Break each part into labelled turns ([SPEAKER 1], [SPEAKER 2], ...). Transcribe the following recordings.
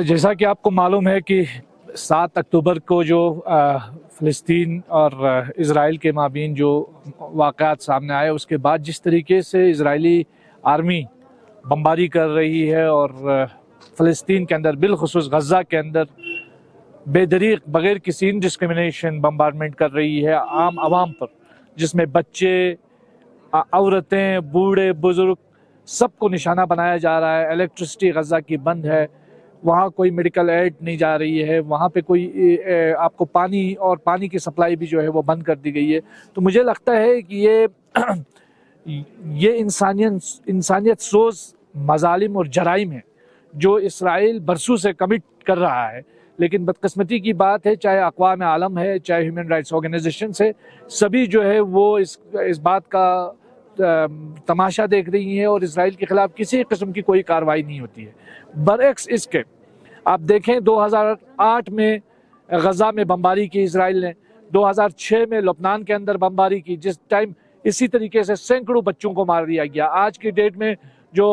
[SPEAKER 1] जैसा कि आपको मालूम है कि 7 अक्टूबर को जो फ़लस्तीन और इज़राइल के माबीन जो वाक़यात सामने आए, उसके बाद जिस तरीके से इज़राइली आर्मी बमबारी कर रही है और फ़लस्तीन के अंदर बिलख़ुसूस गज़ा के अंदर बेदरीग बग़ैर किसी डिस्क्रिमिनेशन बम्बारमेंट कर रही है आम आवाम पर, जिसमें बच्चे, औरतें, बूढ़े बुज़ुर्ग सबको निशाना बनाया जा रहा है। इलेक्ट्रिसिटी गज़ा की बंद है, वहाँ कोई मेडिकल एड नहीं जा रही है, वहाँ पे कोई आपको पानी की सप्लाई भी जो है वो बंद कर दी गई है। तो मुझे लगता है कि ये इंसानियत सोज़ मज़ालिम और जराइम है जो इसराइल बरसों से कमिट कर रहा है। लेकिन बदकिस्मती की बात है, चाहे अक़वाम आलम है, चाहे ह्यूमन राइट्स ऑर्गेनाइजेशन है, सभी जो है वो इस बात का तमाशा देख रही हैं और इसराइल के ख़िलाफ़ किसी किस्म की कोई कार्रवाई नहीं होती है। बरअक्स इसके आप देखें 2008 में गज़ा में बमबारी की इसराइल ने, 2006 में लबनान के अंदर बमबारी की, जिस टाइम इसी तरीके से सैकड़ों बच्चों को मार दिया गया। आज की डेट में जो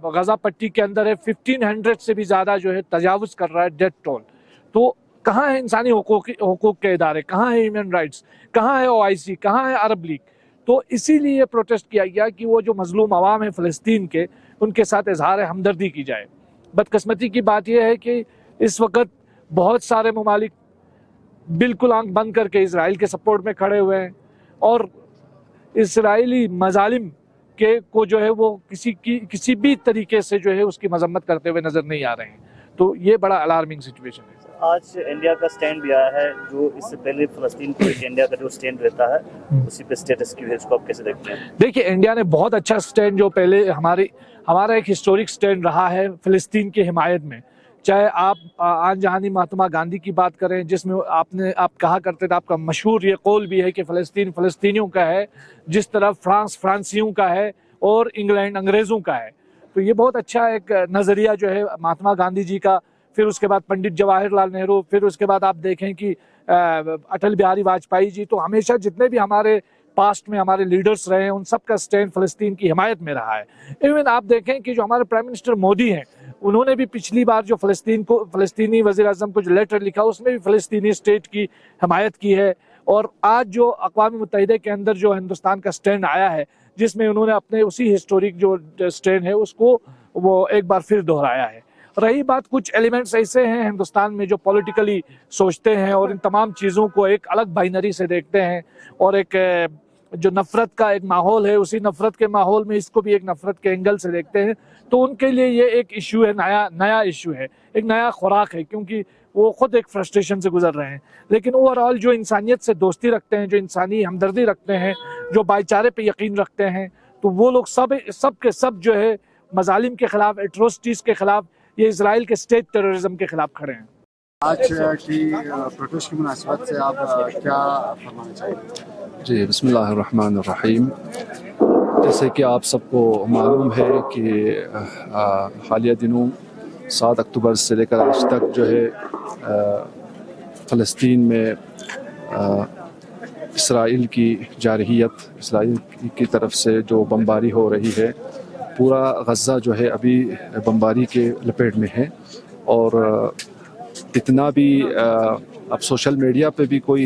[SPEAKER 1] गज़ा पट्टी के अंदर है 1500 से भी ज़्यादा जो है तजावुज़ कर रहा है डेथ टोल। तो कहाँ है इंसानी हुकूक़ के इदारे, कहाँ है ह्यूमन राइट्स, कहाँ है OIC, कहाँ है अरब लीग? तो इसीलिए प्रोटेस्ट किया गया कि वो जो मज़लूम अवाम है फ़लस्तीन के, उनके साथ इज़हार हमदर्दी की जाए। बदकिस्मती की बात यह है कि इस वक्त बहुत सारे ममालिक बिल्कुल आंख बंद करके इसराइल के सपोर्ट में खड़े हुए हैं और इसराइली मज़ालिम के को जो है वो किसी भी तरीके से जो है उसकी मजम्मत करते हुए नज़र नहीं आ रहे हैं। तो ये बड़ा अलार्मिंग सिचुएशन है।
[SPEAKER 2] आज इंडिया का स्टैंड भी आया है, जो इससे पहले फ़लस्तीन को इंडिया का जो स्टैंड रहता है उसी पे स्टेटस की है, इसको आप कैसे देखते हैं?
[SPEAKER 1] देखिए, इंडिया ने बहुत अच्छा स्टैंड, जो पहले हमारा एक हिस्टोरिक स्टैंड रहा है फ़लस्तीन की हिमायत में। चाहे आप आन जहानी महात्मा गांधी की बात करें, जिसमें आप कहा करते थे, आपका मशहूर ये कौल भी है कि फ़लस्तीन फ़लस्तीनियों का है, जिस तरह फ्रांस फ्रांसीसियों का है और इंग्लैंड अंग्रेज़ों का है। तो ये बहुत अच्छा एक नज़रिया जो है महात्मा गांधी जी का, फिर उसके बाद पंडित जवाहरलाल नेहरू, फिर उसके बाद आप देखें कि अटल बिहारी वाजपेयी जी। तो हमेशा जितने भी हमारे पास्ट में हमारे लीडर्स रहे हैं, उन सब का स्टैंड फ़लस्तीन की हिमायत में रहा है। इवन आप देखें कि जो हमारे प्राइम मिनिस्टर मोदी हैं, उन्होंने भी पिछली बार जो फ़लस्तीनी वज़ीर आज़म को जो लेटर लिखा, उसमें भी फ़लस्तीनी स्टेट की हिमायत की है। और आज जो अक़वाम मुत्तहिदा के अंदर जो हिंदुस्तान का स्टैंड आया है, जिसमें उन्होंने अपने उसी हिस्टोरिक जो स्टैंड है उसको वो एक बार फिर दोहराया है। रही बात, कुछ एलिमेंट्स ऐसे हैं हिंदुस्तान में जो पॉलिटिकली सोचते हैं और इन तमाम चीज़ों को एक अलग बाइनरी से देखते हैं और एक जो नफ़रत का एक माहौल है, उसी नफ़रत के माहौल में इसको भी एक नफ़रत के एंगल से देखते हैं। तो उनके लिए ये एक इशू है, नया इशू है, एक नया खुराक है, क्योंकि वो ख़ुद एक फ्रस्ट्रेशन से गुजर रहे हैं। लेकिन ओवरऑल जो इंसानियत से दोस्ती रखते हैं, जो इंसानी हमदर्दी रखते हैं, जो भाईचारे पे यकीन रखते हैं, तो वो लोग सब के सब जो है मज़ालिम के ख़िलाफ़, एट्रोसिटीज़ के ख़िलाफ़, ये इज़राइल के स्टेट टेररिज्म के ख़िलाफ़ खड़े हैं।
[SPEAKER 3] आज की प्रोटेस्ट की मुनासिबत से आप क्या फरमाना चाहेंगे?
[SPEAKER 4] जी, बिस्मिल्लाहिर्रहमानिर्रहीम। जैसे कि आप सबको मालूम है कि हालिया दिनों 7 अक्टूबर से लेकर आज तक जो है फ़लस्तीन में इसराइल की जारहियत, इसराइल की तरफ से जो बमबारी हो रही है, पूरा गज़ा जो है अभी बमबारी के लपेट में है। और इतना भी अब सोशल मीडिया पे भी कोई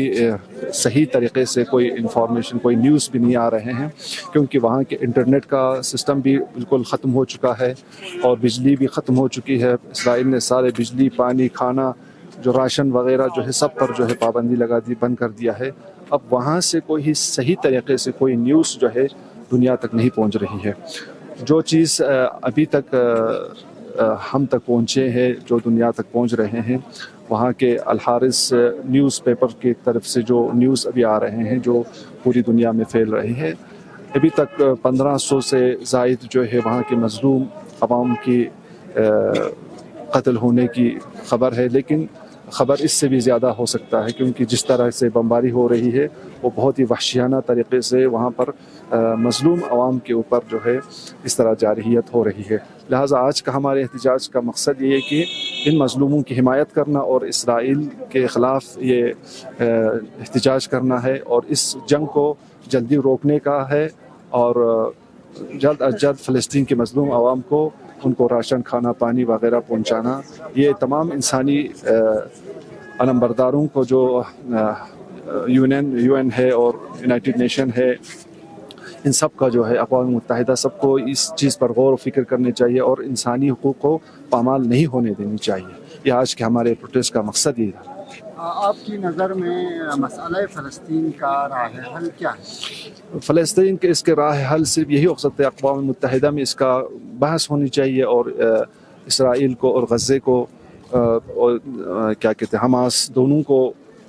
[SPEAKER 4] सही तरीक़े से कोई इन्फॉर्मेशन, कोई न्यूज़ भी नहीं आ रहे हैं, क्योंकि वहाँ के इंटरनेट का सिस्टम भी बिल्कुल ख़त्म हो चुका है और बिजली भी ख़त्म हो चुकी है। इसराइल ने सारे बिजली, पानी, खाना, जो राशन वग़ैरह जो है सब पर जो है पाबंदी लगा दी, बंद कर दिया है। अब वहाँ से कोई सही तरीक़े से कोई न्यूज़ जो है दुनिया तक नहीं पहुँच रही है। जो चीज़ अभी तक हम तक पहुँचे हैं, जो दुनिया तक पहुँच रहे हैं, वहाँ के अल हारिस न्यूज़पेपर की तरफ से जो न्यूज़ अभी आ रहे हैं, जो पूरी दुनिया में फैल रहे हैं, अभी तक 1500 से ज़ायद जो है वहाँ के मज़लूम अवाम की कत्ल होने की ख़बर है। लेकिन خبر اس سے بھی زیادہ ہو سکتا ہے، کیونکہ جس طرح سے بمباری ہو رہی ہے وہ بہت ہی وحشیانہ طریقے سے وہاں پر مظلوم عوام کے اوپر جو ہے اس طرح جارحیت ہو رہی ہے۔ لہٰذا آج کا ہمارے احتجاج کا مقصد یہ ہے کہ ان مظلوموں کی حمایت کرنا اور اسرائیل کے خلاف یہ احتجاج کرنا ہے، اور اس جنگ کو جلدی روکنے کا ہے، اور جلد از جلد فلسطین کے مظلوم عوام کو ان کو راشن، کھانا، پانی وغیرہ پہنچانا۔ یہ تمام انسانی علمبرداروں کو جو یو این ہے اور یونائٹڈ نیشن ہے، ان سب کا جو ہے اقوام متحدہ سب کو اس چیز پر غور و فکر کرنی چاہیے اور انسانی حقوق کو پامال نہیں ہونے دینی چاہیے۔ یہ آج کے ہمارے پروٹیسٹ کا مقصد یہ تھا۔
[SPEAKER 3] آپ کی نظر میں مسئلہ فلسطین کا راہ حل کیا ہے؟
[SPEAKER 4] فلسطین کے اس کے راہ حل صرف یہی ہو سکتا ہے، اقوام متحدہ میں اس کا بحث ہونی چاہیے، اور اسرائیل کو اور غزے کو اور کیا کہتے ہیں حماس دونوں کو،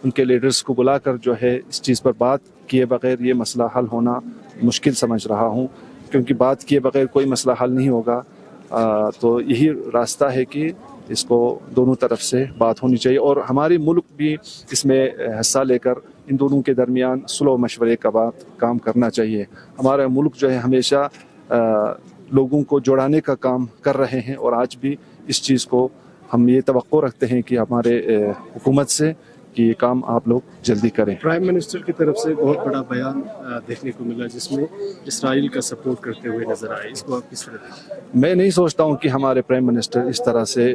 [SPEAKER 4] ان کے لیڈرز کو بلا کر جو ہے اس چیز پر بات کیے بغیر یہ مسئلہ حل ہونا مشکل سمجھ رہا ہوں، کیونکہ بات کیے بغیر کوئی مسئلہ حل نہیں ہوگا۔ تو یہی راستہ ہے کہ اس کو دونوں طرف سے بات ہونی چاہیے، اور ہمارے ملک بھی اس میں حصہ لے کر ان دونوں کے درمیان صلح و مشورے کا بات کام کرنا چاہیے۔ ہمارا ملک جو ہے ہمیشہ لوگوں کو جوڑانے کا کام کر رہے ہیں، اور آج بھی اس چیز کو ہم یہ توقع رکھتے ہیں کہ ہمارے حکومت سے کہ یہ کام آپ لوگ جلدی کریں۔
[SPEAKER 5] پرائم منسٹر کی طرف سے بہت بڑا بیان دیکھنے کو ملا جس میں اسرائیل کا سپورٹ کرتے ہوئے نظر آئے، اس کو آپ کس طرح دیکھتے ہیں؟
[SPEAKER 4] میں نہیں سوچتا ہوں کہ ہمارے پرائم منسٹر اس طرح سے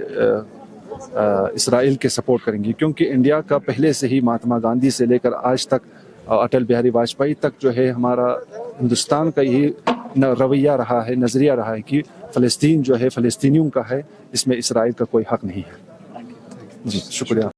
[SPEAKER 4] اسرائیل کے سپورٹ کریں گے، کیونکہ انڈیا کا پہلے سے ہی مہاتما گاندھی سے لے کر آج تک اٹل بہاری واجپئی تک جو ہے ہمارا ہندوستان کا یہی رویہ رہا ہے، نظریہ رہا ہے کہ فلسطین جو ہے فلسطینیوں کا ہے، اس میں اسرائیل کا کوئی حق نہیں ہے۔ جی شکریہ۔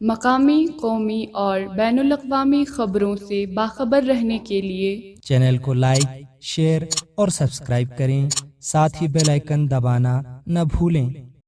[SPEAKER 6] مقامی، قومی اور بین الاقوامی خبروں سے باخبر رہنے کے لیے
[SPEAKER 7] چینل کو لائک، شیئر اور سبسکرائب کریں، ساتھ ہی بیل آئیکن دبانا نہ بھولیں۔